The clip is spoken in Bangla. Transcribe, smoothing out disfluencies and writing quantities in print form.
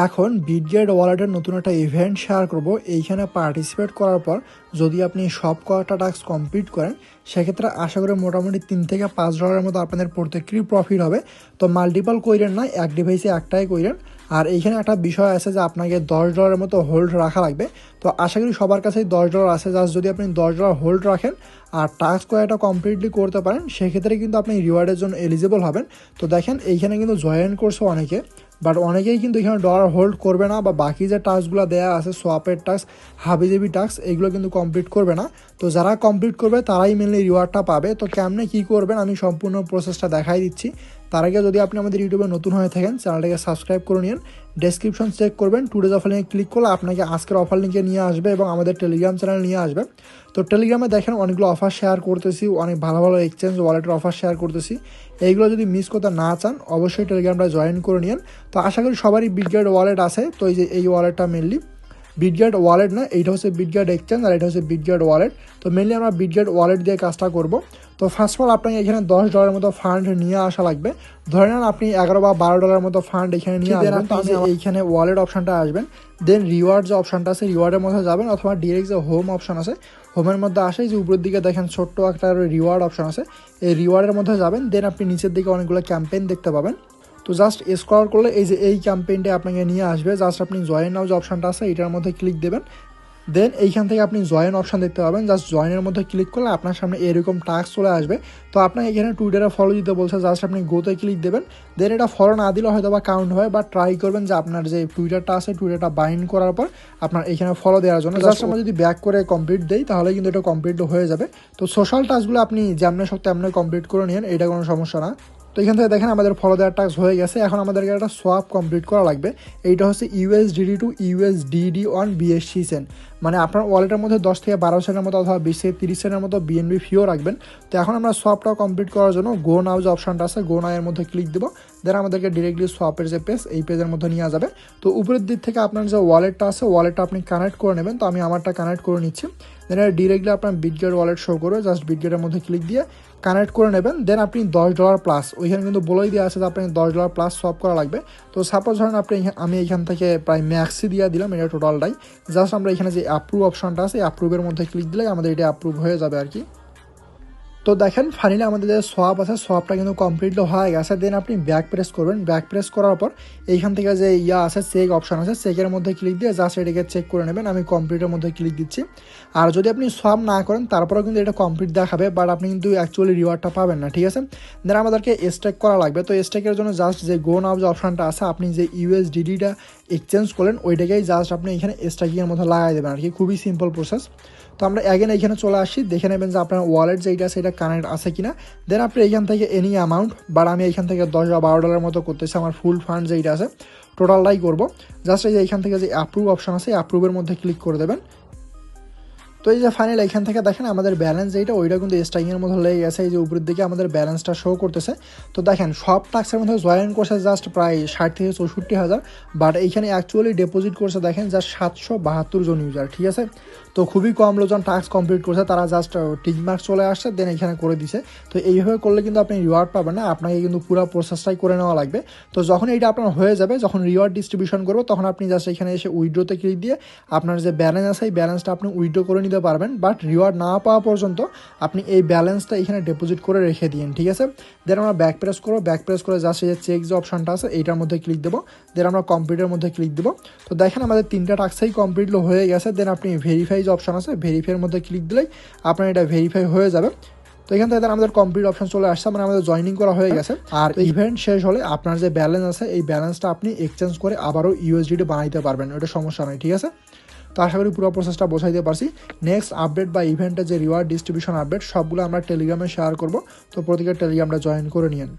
এখন বিটগেট ওয়ালেটের নতুন একটা ইভেন্ট শেয়ার করব। এইখানে পার্টিসিপেট করার পর যদি আপনি সব কয়টা টাস্ক কমপ্লিট করেন সেক্ষেত্রে আশা করি মোটামুটি $3 থেকে $5 মতো আপনাদের প্রত্যেকেরই প্রফিট হবে। তো মাল্টিপল কইরেন না, এক ডিভাইসে একটাই কইরেন। আর এইখানে একটা বিষয় আছে যে আপনাকে $10 মতো হোল্ড রাখা লাগবে। তো আশা করি সবার কাছেই $10 আছে। জাস্ট যদি আপনি $10 হোল্ড রাখেন আর টাস্ক কয়টা কমপ্লিটলি করতে পারেন সেক্ষেত্রে কিন্তু আপনি রিওয়ার্ডের জন্য এলিজিবল হবেন। তো দেখেন এইখানে কিন্তু জয়েন করছে অনেকে, বাট অনেকেই কিন্তু এখানে ডলার হোল্ড করবে না, বা বাকি যে টাস্কগুলো দেওয়া আছে সোয়াপের টাস্ক, হাবিজাবি টাস্ক, এগুলো কিন্তু কমপ্লিট করবে না। তো যারা কমপ্লিট করবে তারাই মেনলি রিওয়ার্ডটা পাবে। তো কেমনে কী করবেন আমি সম্পূর্ণ প্রসেসটা দেখাই দিচ্ছি। তার আগে যদি আপনি আমাদের ইউটিউবে নতুন হয়ে থাকেন চ্যানেলটাকে সাবস্ক্রাইব করে নিন, ডেসক্রিপশন চেক করবেন, টুডেজ অফার লিঙ্কে ক্লিক করলে আপনাকে আজকের অফার লিঙ্কে নিয়ে আসবে এবং আমাদের টেলিগ্রাম চ্যানেল নিয়ে আসবে। তো টেলিগ্রামে দেখেন অনেকগুলো অফার শেয়ার করতেছি, অনেক ভালো ভালো এক্সচেঞ্জ ওয়ালেটের অফার শেয়ার করতেছি। এইগুলো যদি মিস করতে না চান অবশ্যই টেলিগ্রামটা জয়েন করে নিন। তো আশা করি সবারই বিটগেট ওয়ালেট আছে। তো এই যে এই ওয়ালেটটা মেনলি বিটগেট ওয়ালেট না, এইটা হচ্ছে বিটগেট এক্সচেঞ্জ আর এটা হচ্ছে বিটগেট ওয়ালেট। তো মেনলি আমরা বিটগেট ওয়ালেট দিয়ে কাজটা করব। তো ফার্স্ট অফ অল আপনাকে এখানে $10 মতো ফান্ড নিয়ে আসা লাগবে। ধরে নেন আপনি $11 বা $12 মতো ফান্ড এখানে নিয়ে আসবেন। তো এইখানে ওয়ালেট অপশানটা আসবেন, দেন রিওয়ার্ড যে অপশানটা আছে রিওয়ার্ডের মধ্যে যাবেন, অথবা ডিরেক্ট যে হোম অপশান আছে হোমের মধ্যে আসে যে উপরের দিকে দেখেন ছোট্ট একটা রিওয়ার্ড অপশান আছে, এই রিওয়ার্ডের মধ্যে যাবেন। দেন আপনি নিচের দিকে অনেকগুলো ক্যাম্পেইন দেখতে পাবেন। তো জাস্ট স্ক্রল করলে এই যে এই ক্যাম্পেইনটা আপনাকে নিয়ে আসবে। জাস্ট আপনি জয়েন নাও যে অপশানটা আছে এটার মধ্যে ক্লিক দেবেন। দেন এইখান থেকে আপনি জয়েন অপশান দেখতে পাবেন। জাস্ট জয়েনের মধ্যে ক্লিক করলে আপনার সামনে এরকম টাস্ক চলে আসবে। তো আপনাকে এখানে টুইটারে ফলো দিতে বলছে, জাস্ট আপনি গোতে ক্লিক দেবেন। দেন এটা ফলো না দিলে হয়তো বা কাউন্ট হয়, বা ট্রাই করবেন যে আপনার যে টুইটারটা আছে টুইটারটা বাইন্ড করার পর আপনার এখানে ফলো দেওয়ার জন্য। জাস্ট আমরা যদি ব্যাক করে কমপ্লিট দেই তাহলে কিন্তু এটা কমপ্লিট হয়ে যাবে। তো সোশ্যাল টাস্কগুলো আপনি যেমন সব তেমনি কমপ্লিট করে নিন, এটা কোনো সমস্যা না। তো এখান থেকে দেখেন আমাদের ফলো দেওয়ার টাস্ক হয়ে গেছে। এখন আমাদেরকে একটা সোয়াপ কমপ্লিট করা লাগবে। এইটা হচ্ছে USDT to USDD on BSC sent, মানে আপনার ওয়ালেটের মধ্যে 10 থেকে 12 সেন্টের মতো অথবা 20 থেকে 30 সেন্টের মতো BNB ফিও রাখবেন। তো এখন আমরা সোয়াপটাও কমপ্লিট করার জন্য গো নাও যে অপশানটা আছে গো নাও এর মধ্যে ক্লিক দেবো। দেন আমাদেরকে ডিরেক্টলি সোয়াপের যে পেজ এই পেজের মধ্যে নিয়ে যাবে। তো উপরের দিক থেকে আপনার যে ওয়ালেটটা আছে ওয়ালেটটা আপনি কানেক্ট করে নেবেন। তো আমি আমারটা কানেক্ট করে নিচ্ছি। দেন ডিরেক্টলি আপনার বিটগেট ওয়ালেট শো করবে, জাস্ট বিটগেটের মধ্যে ক্লিক দিয়ে কানেক্ট করে নেবেন। দেন আপনি $10 প্লাস, ওইখানে কিন্তু বলেই দেওয়া আছে যে আপনাকে $10 প্লাস সোয়াপ করা লাগবে। তো সাপোজ ধরেন আপনি আমি এইখান থেকে প্রায় ম্যাক্সি দিয়ে দিলাম এটা টোটালটাই। জাস্ট আমরা এখানে যে অ্যাপ্রুভ অপশনটা আছে অ্যাপ্রুভের মধ্যে ক্লিক দিলে আমাদের এটা অ্যাপ্রুভ হয়ে যাবে আর কি। তো দেখেন ফাইনালি আমাদের যে সোয়াপ আছে সোয়াপটা কিন্তু কমপ্লিটলি হয়ে গেছে। দেন আপনি ব্যাক প্রেস করবেন, ব্যাক প্রেস করার পর এইখান থেকে যে আছে চেক অপশান আছে চেকের মধ্যে ক্লিক দিয়ে জাস্ট এটাকে চেক করে নেবেন। আমি কমপ্লিটের মধ্যে ক্লিক দিচ্ছি। আর যদি আপনি সোয়াপ না করেন তারপরেও কিন্তু এটা কমপ্লিট দেখাবে, বাট আপনি কিন্তু অ্যাকচুয়ালি রিওয়ার্ডটা পাবেন না, ঠিক আছে। দেন আমাদেরকে স্টেক করা লাগবে। তো স্টেকের জন্য জাস্ট যে গো নাও যে অপশানটা আছে আপনি যে USDTটা এক্সচেঞ্জ করলেন ওইটাকেই জাস্ট আপনি এখানে স্টেকিংয়ের মধ্যে লাগাই দেবেন আর কি, খুবই সিম্পল প্রসেস। তো আমরা অ্যাগেন এইখানে চলে আসি, দেখে নেবেন যে আপনার ওয়ালেট যেটা সেটা কানেক্ট আছে কিনা। দেন আপনি এইখান থেকে এনি অ্যামাউন্ট, বাট আমি এইখান থেকে $10 বা $12 মতো করতেছি, আমার ফুল ফান্ড যেটা আছে টোটালটাই করবো। জাস্ট এই যে এইখান থেকে যে অ্যাপ্রুভ অপশান আছে অ্যাপ্রুভের মধ্যে ক্লিক করে দেবেন। তো এই যে ফাইনাল এখান থেকে দেখেন আমাদের ব্যালেন্স যেটা ওইটা কিন্তু স্ট্রাইকের মধ্যে লেগে গেছে, এই যে উপরের দিকে আমাদের ব্যালেন্সটা শো করতেছে। তো দেখেন সব টাস্কের মধ্যে জয়েন করছে জাস্ট প্রায় 60 থেকে 64 হাজার, বাট এইখানে অ্যাকচুয়ালি ডিপোজিট করছে দেখেন জাস্ট 772 জন ইউজার, ঠিক আছে। তো খুবই কম লোকজন টাস্ক কমপ্লিট করছে, তারা জাস্ট টিক মার্ক চলে আসছে দেন এখানে করে দিছে। তো এইভাবে করলে কিন্তু আপনি রিওয়ার্ড পাবেন না, আপনাকে কিন্তু পুরো প্রসেসটাই করে নেওয়া লাগবে। তো যখন এইটা আপনার হয়ে যাবে, যখন রিওয়ার্ড ডিস্ট্রিবিউশন করবো তখন আপনি জাস্ট এখানে এসে উইথড্রোতে ক্লিক দিয়ে আপনার যে ব্যালেন্স আছে এই ব্যালেন্সটা আপনি উইথড্রো করে নিতে পারবেন। বাট রিওয়ার্ড না পাওয়া পর্যন্ত আপনি এই ব্যালেন্সটা এখানে ডিপোজিট করে রেখে দিন, ঠিক আছে। দেন আমরা ব্যাক প্রেস করবো, ব্যাক প্রেস করে জাস্ট এই যে চেক যে অপশনটা আছে এইটার মধ্যে ক্লিক দেবো। দেন আমরা কমপ্লিটের মধ্যে ক্লিক দেবো। তো দেখেন আমাদের 3টা টাস্কই কমপ্লিটলি হয়ে গেছে। দেন আপনি ভেরিফাই যে অপশন আছে ভেরিফাইয়ের মধ্যে ক্লিক দিলেই আপনার এটা ভেরিফাই হয়ে যাবে। তো এখান থেকে আমাদের কমপ্লিট অপশন চলে আসছে, মানে আমাদের জয়েনিং করা হয়ে গেছে। আর ইভেন্ট শেষ হলে আপনার যে ব্যালেন্স আছে এই ব্যালেন্সটা আপনি এক্সচেঞ্জ করে আবারও USDT বানাইতে পারবেন, ওটা সমস্যা নেই, ঠিক আছে। তো আশা করি পুরো প্রসেসটা বোঝাইতে পারছি। নেক্সট আপডেট বা ইভেন্টের যে রিওয়ার্ড ডিস্ট্রিবিউশন আপডেট সবগুলো আমরা টেলিগ্রামে শেয়ার করব। তো প্রত্যেকের টেলিগ্রামটা জয়েন করে নিন।